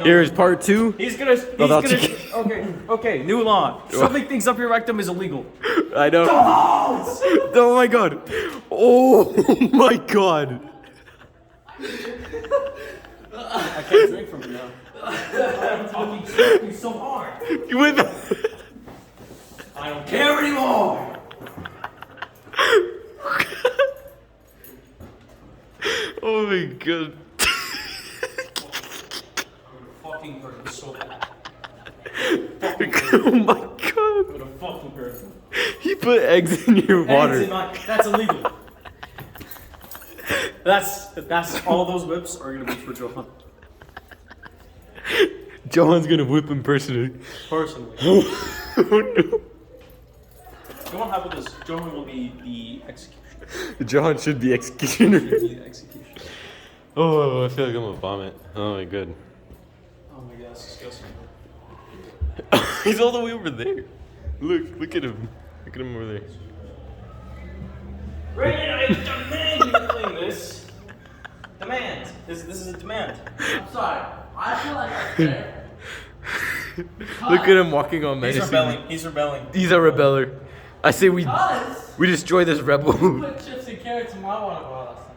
Here's part 2. He's gonna. Okay. New law. Shoving things up your rectum is illegal. I know. Oh my god. Oh my god. I can't drink from it now. I'm talking you so hard. I don't care anymore. Oh my god. Fucking hurt me so bad. Oh my god. I'm gonna fucking hurt him. He put eggs in your water. That's illegal. That's all those whips are gonna be for Johan. Johan's gonna whip him personally. Personally. Oh no. Johan, how about this? Johan will be the executioner. Johan should be executioner. The executioner. Oh, I feel like I'm gonna vomit. Oh my god. Oh my god, that's disgusting. He's all the way over there. Look at him. Look at him over there. Brandon, I demand you clean this. Demand. This is a demand. I'm sorry. I feel like I'm fair. Look at him walking on He's medicine. rebelling. He's rebelling. He's a rebeller. I say we Because destroy this rebel. you put chips and carrots in my water bottle last time.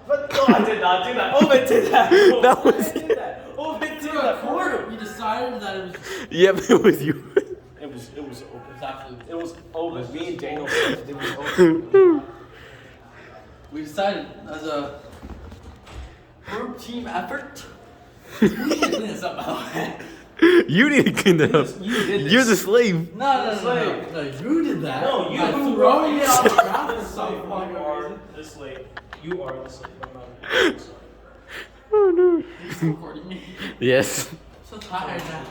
But no, I did not do that. Ovid did that. That was- Ovid did that. Ovid did Through a that. quarter, we decided that it was. Yep, it was you. It was Ovid. Exactly. It was Ovid. Me and Daniel said it was Ovid. We decided as a group team effort. We can clean this up, by the way. You need to clean that up. You did this. You're the slave. No, you did that. No, you By were throwing it off the this ground for slave. some You fucking are reason. the slave. You are the slave. I'm not. Oh no. You still recording me? Yes. I'm so tired now.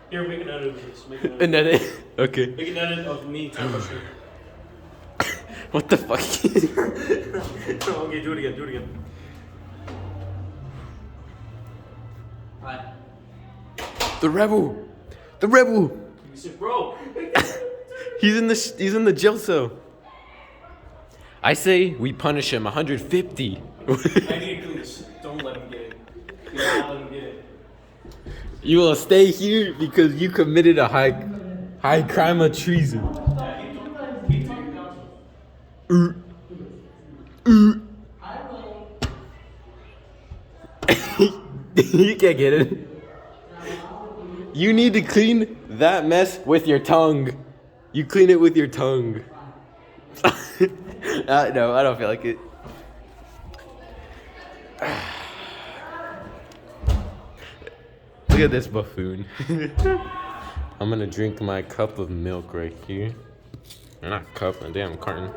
Here, make an edit of this. Make an edit. And then it. Okay. Make an edit of me talking about shit. What the fuck? Okay, do it again. Do it again. Alright. The rebel. The rebel. You said, bro. He's in the jail cell. I say we punish him 150. I need to clean this. Don't let him get it. Do not let him get it. You will stay here because you committed a high crime of treason. Keep talking down. You can't get it. You need to clean that mess with your tongue. You clean it with your tongue. No, I don't feel like it. Look at this buffoon. I'm gonna drink my cup of milk right here. Not cup, a damn carton.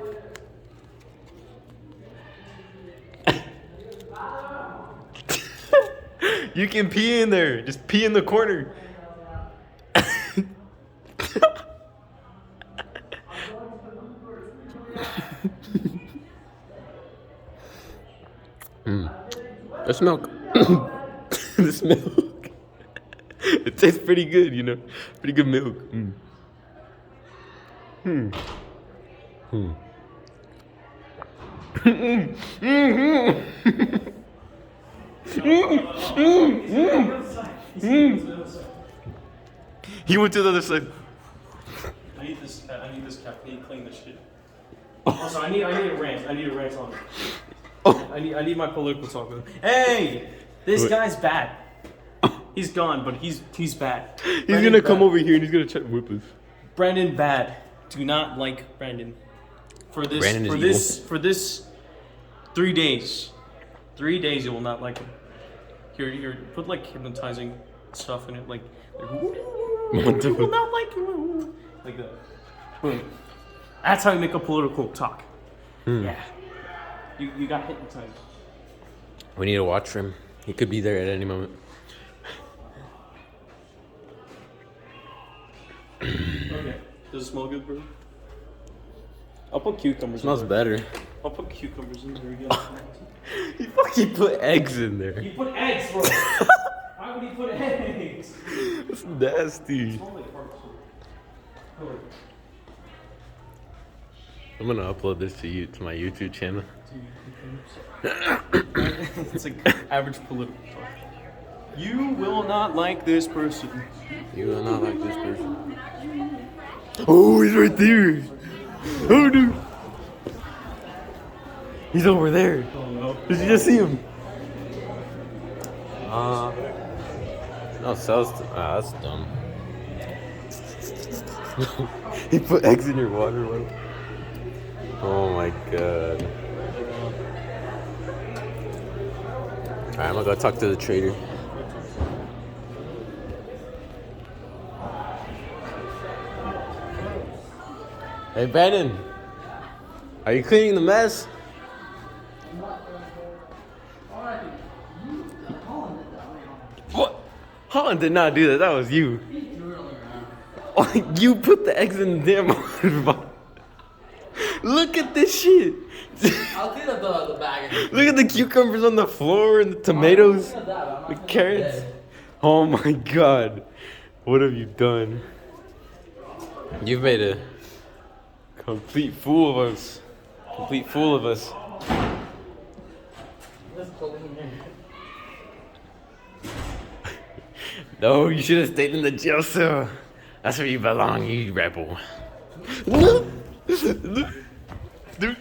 You can pee in there. Just pee in the corner. This milk. This milk. It tastes pretty good, you know. Pretty good milk. He went to the other side. I need this caffeine. Clean this shit. Also, I need a rant. I need a rant on it. Oh. I need my political talk. Hey, this guy's bad. He's gone, but he's bad. He's gonna come over here and he's gonna try to whip us. Brandon bad. Do not like Brandon. For this Brandon is for this 3 days. 3 days you will not like him. Here, put like hypnotizing stuff in it, like you will not like him. Like that. Boom. That's how you make a political talk. Yeah. You got hypnotized. We need to watch for him. He could be there at any moment. Okay. Does it smell good, bro? I'll put cucumbers. Smells in there. better. I'll put cucumbers in there again. He fucking put eggs in there. You put eggs, bro. Why would he put eggs? That's nasty. I'm gonna upload this to my YouTube channel. It's like average political talk. You will not like this person. You will not like this person. Oh, he's right there. Oh, dude. He's over there. Did you just see him? No, cells. That's dumb. He put eggs in your water. Oh my god. Alright, I'm gonna go talk to the trader. Hey, Brandon. Are you cleaning the mess? What? Holland did not do that. That was you. You put the eggs in the damn water. Look at this shit. I'll clean up the bag. Look at the cucumbers on the floor and the tomatoes, the carrots. Oh my god. What have you done? You've made a complete fool of us. Complete fool of us. No, you should have stayed in the jail cell. That's where you belong, you rebel. Dude,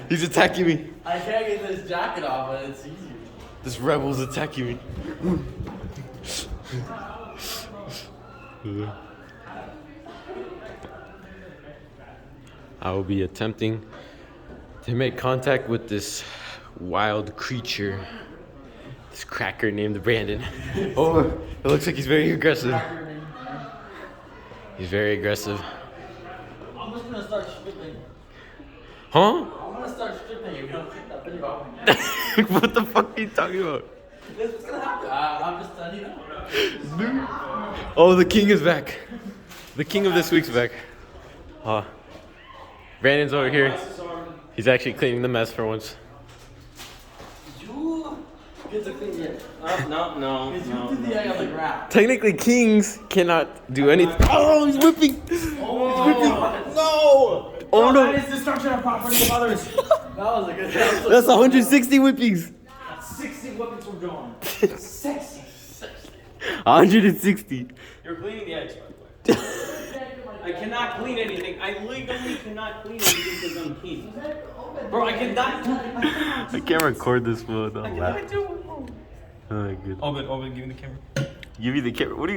he's attacking me. I can't get this jacket off, but it's easier. This rebel's attacking me. I will be attempting to make contact with this wild creature. This cracker named Brandon. Oh, it looks like he's very aggressive. He's very aggressive. I'm just gonna start stripping. Huh? I'm gonna start stripping if you don't take that video off me. What the fuck are you talking about? This is gonna happen. I'm just telling you now. Oh, the king is back. The king of this week's back. Brandon's over here. He's actually cleaning the mess for once. You get to clean it. No. You do the egg on the ground. Technically, kings cannot do anything. Oh, he's whipping! No! Oh no! That is destruction of property of others. That was a good. That's 160 whippings. 60 weapons were gone. 60. 160. You're cleaning the eggs, by the way. I cannot clean anything. I legally cannot clean anything because I'm king. Bro, I cannot. I can't record this one. I cannot do it. Oh, good. All good. Give me the camera. Give me the camera. What are you?